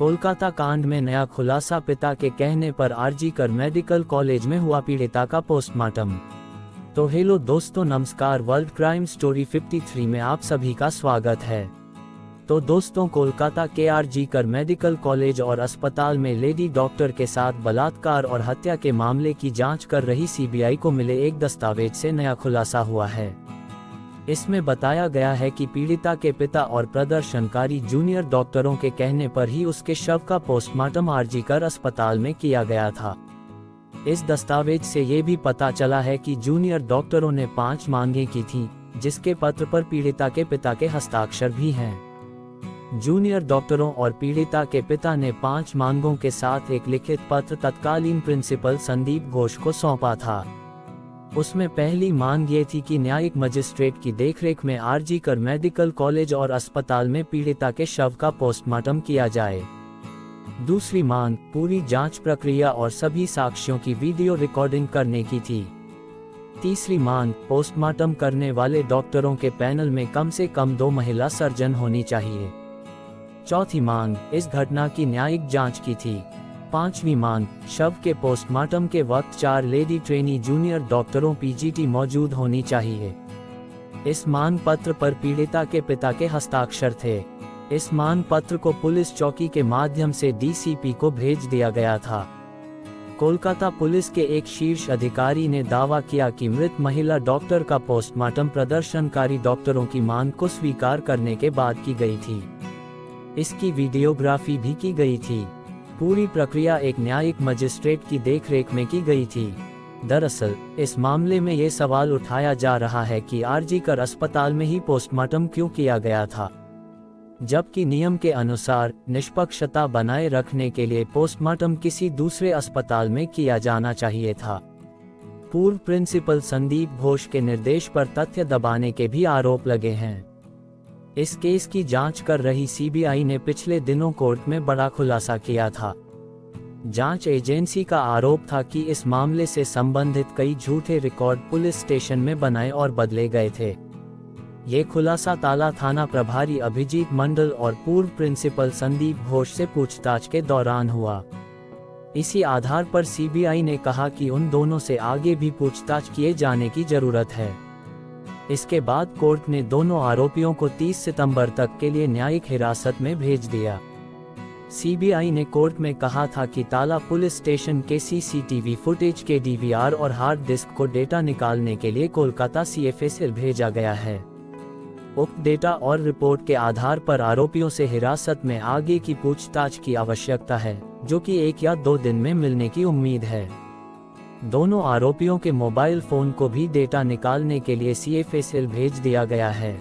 कोलकाता कांड में नया खुलासा, पिता के कहने पर आरजीकर मेडिकल कॉलेज में हुआ पीड़िता का पोस्टमार्टम। तो हेलो दोस्तों, नमस्कार। वर्ल्ड क्राइम स्टोरी 53 में आप सभी का स्वागत है। तो दोस्तों, कोलकाता के आरजीकर मेडिकल कॉलेज और अस्पताल में लेडी डॉक्टर के साथ बलात्कार और हत्या के मामले की जांच कर रही सीबीआई को मिले एक दस्तावेज से नया खुलासा हुआ है। इसमें बताया गया है कि पीड़िता के पिता और प्रदर्शनकारी जूनियर डॉक्टरों के कहने पर ही उसके शव का पोस्टमार्टम आरजीकर अस्पताल में किया गया था। इस दस्तावेज से ये भी पता चला है कि जूनियर डॉक्टरों ने 5 मांगें की थीं, जिसके पत्र पर पीड़िता के पिता के हस्ताक्षर भी हैं। जूनियर डॉक्टरों और पीड़िता के पिता ने 5 मांगों के साथ एक लिखित पत्र तत्कालीन प्रिंसिपल संदीप घोष को सौंपा था। उसमें पहली मांग ये थी कि न्यायिक मजिस्ट्रेट की देखरेख में आरजीकर मेडिकल कॉलेज और अस्पताल में पीड़िता के शव का पोस्टमार्टम किया जाए। दूसरी मांग पूरी जांच प्रक्रिया और सभी साक्ष्यों की वीडियो रिकॉर्डिंग करने की थी। तीसरी मांग पोस्टमार्टम करने वाले डॉक्टरों के पैनल में कम से कम 2 महिला सर्जन होनी चाहिए। चौथी मांग इस घटना की न्यायिक जांच की थी। पांचवी मांग शव के पोस्टमार्टम के वक्त 4 लेडी ट्रेनी जूनियर डॉक्टरों पीजीटी मौजूद होनी चाहिए। इस मांग पत्र पर पीड़िता के पिता के हस्ताक्षर थे। इस मांग पत्र को पुलिस चौकी के माध्यम से डीसीपी को भेज दिया गया था। कोलकाता पुलिस के एक शीर्ष अधिकारी ने दावा किया कि मृत महिला डॉक्टर का पोस्टमार्टम प्रदर्शनकारी डॉक्टरों की मांग को स्वीकार करने के बाद की गई थी। इसकी वीडियोग्राफी भी की गई थी। पूरी प्रक्रिया एक न्यायिक मजिस्ट्रेट की देखरेख में की गई थी। दरअसल इस मामले में ये सवाल उठाया जा रहा है कि आरजीकर अस्पताल में ही पोस्टमार्टम क्यों किया गया था, जबकि नियम के अनुसार निष्पक्षता बनाए रखने के लिए पोस्टमार्टम किसी दूसरे अस्पताल में किया जाना चाहिए था। पूर्व प्रिंसिपल संदीप घोष के निर्देश पर तथ्य दबाने के भी आरोप लगे हैं। इस केस की जांच कर रही सीबीआई ने पिछले दिनों कोर्ट में बड़ा खुलासा किया था। जांच एजेंसी का आरोप था कि इस मामले से संबंधित कई झूठे रिकॉर्ड पुलिस स्टेशन में बनाए और बदले गए थे। ये खुलासा ताला थाना प्रभारी अभिजीत मंडल और पूर्व प्रिंसिपल संदीप घोष से पूछताछ के दौरान हुआ। इसी आधार पर सीबीआई ने कहा कि उन दोनों से आगे भी पूछताछ किए जाने की जरूरत है। इसके बाद कोर्ट ने दोनों आरोपियों को 30 सितंबर तक के लिए न्यायिक हिरासत में भेज दिया। सीबीआई ने कोर्ट में कहा था कि ताला पुलिस स्टेशन के सीसीटीवी फुटेज के डीवीआर और हार्ड डिस्क को डेटा निकालने के लिए कोलकाता सीएफएसएल भेजा गया है। उक्त डेटा और रिपोर्ट के आधार पर आरोपियों से हिरासत में आगे की पूछताछ की आवश्यकता है, जो कि 1 या 2 दिन में मिलने की उम्मीद है। दोनों आरोपियों के मोबाइल फोन को भी डेटा निकालने के लिए सीएफएसएल भेज दिया गया है।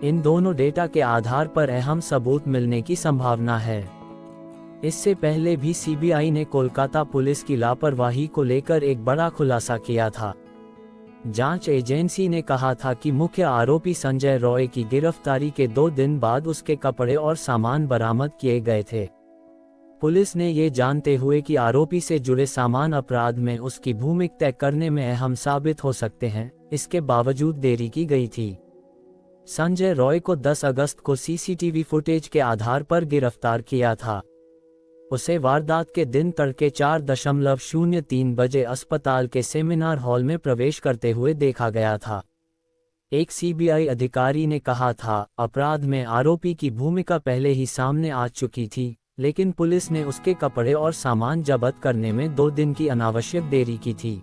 इन दोनों डेटा के आधार पर अहम सबूत मिलने की संभावना है। इससे पहले भी सीबीआई ने कोलकाता पुलिस की लापरवाही को लेकर एक बड़ा खुलासा किया था। जांच एजेंसी ने कहा था कि मुख्य आरोपी संजय रॉय की गिरफ्तारी के 2 दिन बाद उसके कपड़े और सामान बरामद किए गए थे। पुलिस ने ये जानते हुए कि आरोपी से जुड़े सामान अपराध में उसकी भूमिका तय करने में अहम साबित हो सकते हैं, इसके बावजूद देरी की गई थी। संजय रॉय को 10 अगस्त को सीसीटीवी फुटेज के आधार पर गिरफ्तार किया था। उसे वारदात के दिन तड़के 4:03 बजे अस्पताल के सेमिनार हॉल में प्रवेश करते हुए देखा गया था। एक सीबीआई अधिकारी ने कहा था, अपराध में आरोपी की भूमिका पहले ही सामने आ चुकी थी, लेकिन पुलिस ने उसके कपड़े और सामान जब्त करने में 2 दिन की अनावश्यक देरी की थी।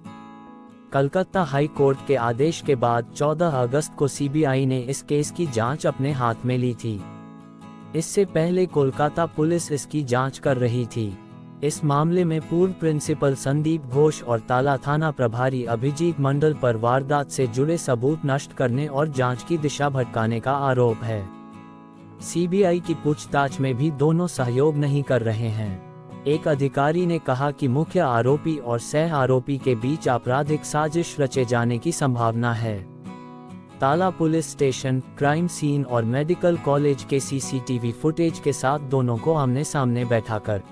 कलकत्ता हाई कोर्ट के आदेश के बाद 14 अगस्त को सीबीआई ने इस केस की जांच अपने हाथ में ली थी। इससे पहले कोलकाता पुलिस इसकी जांच कर रही थी। इस मामले में पूर्व प्रिंसिपल संदीप घोष और ताला थाना प्रभारी अभिजीत मंडल पर वारदात से जुड़े सबूत नष्ट करने और जांच की दिशा भटकाने का आरोप है। सीबीआई की पूछताछ में भी दोनों सहयोग नहीं कर रहे हैं। एक अधिकारी ने कहा कि मुख्य आरोपी और सह आरोपी के बीच आपराधिक साजिश रचे जाने की संभावना है। ताला पुलिस स्टेशन, क्राइम सीन और मेडिकल कॉलेज के सीसीटीवी फुटेज के साथ दोनों को आमने सामने बैठाकर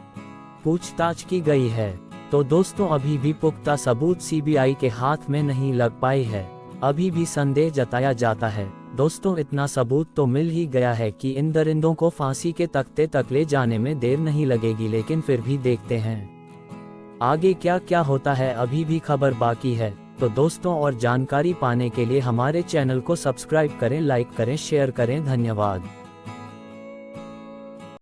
पूछताछ की गई है। तो दोस्तों, अभी भी पुख्ता सबूत सीबीआई के हाथ में नहीं लग पाए है। अभी भी संदेह जताया जाता है। दोस्तों इतना सबूत तो मिल ही गया है कि इन दरिंदों को फांसी के तख्ते तक ले जाने में देर नहीं लगेगी, लेकिन फिर भी देखते हैं आगे क्या क्या होता है। अभी भी खबर बाकी है, तो दोस्तों और जानकारी पाने के लिए हमारे चैनल को सब्सक्राइब करें, लाइक करें, शेयर करें। धन्यवाद।